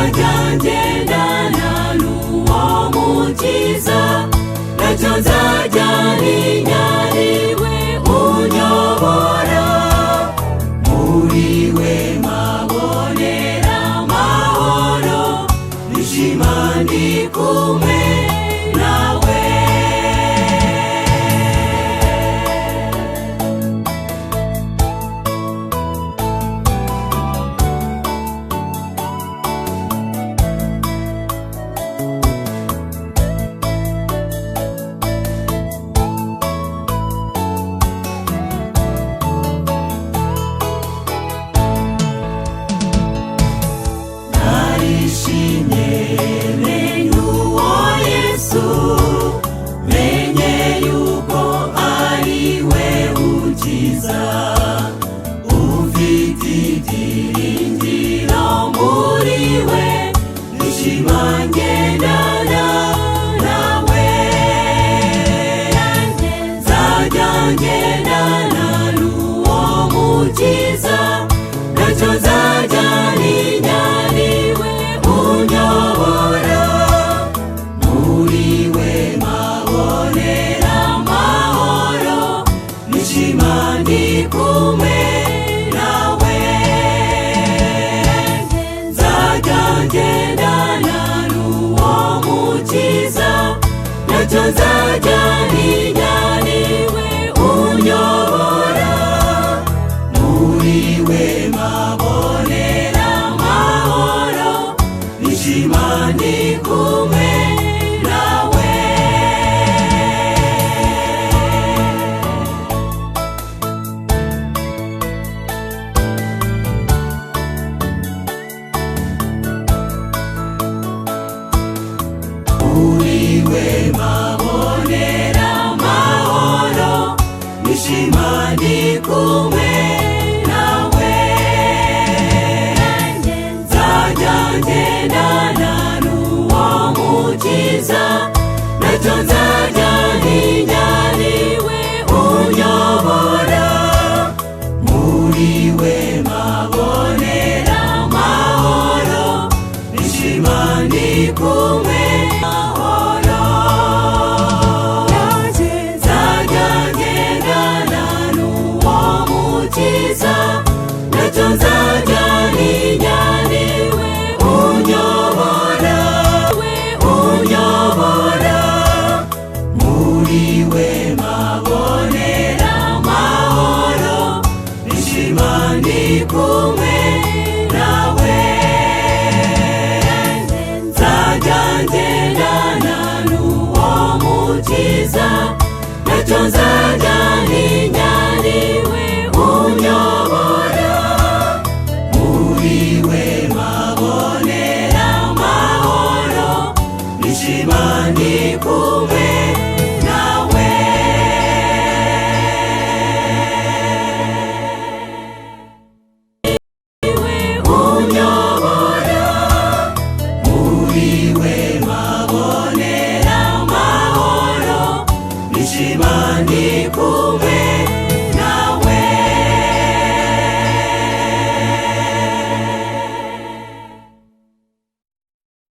nzajya ngendana n'uwo mukiza, ntacyo nzajya ntinya, ari we unyobora. Muri we mpabonera amahoro, nishima ndi kumwe nawe. Narishimye menye uwo Yesu, menye yuko ari we ukiza, ufite ibyiringiro muri we, nishima ngendana nawe. Nzajya ngendana n'uwo mukiza, ntacyo nzajya ntinya, ari we unyobora. Muri we mpabonera amahoro, nishima ndi kumwe nawe. Nzajya ngendana n'uwo mukiza, ntacyo nzajya ntinya, ari we unyobora. Muri we mpabonera amahoro, nishima ndi kumwe nawe. Muri we mpabonera amahoro, nishima ndi kumwe nawe. Nzajya ngendana n'uwo mukiza, ntacyo nzajya ntinya, ari we unyobora. Muri we mpabonera amahoro, nishima ndi kumwe n'amahoro. Nzajya ngendana n'uwo mukiza, ntacyo nzajya ntinya, ari we unyobora. Muri we mpabonera amahoro, nishima ndi kumwe nawe. Nzajya ngendana n'uwo mukiza, ntacyo nzajya ntinya, ari we unyobora. Muri we mpabonera amahoro, nishima ndi kumwe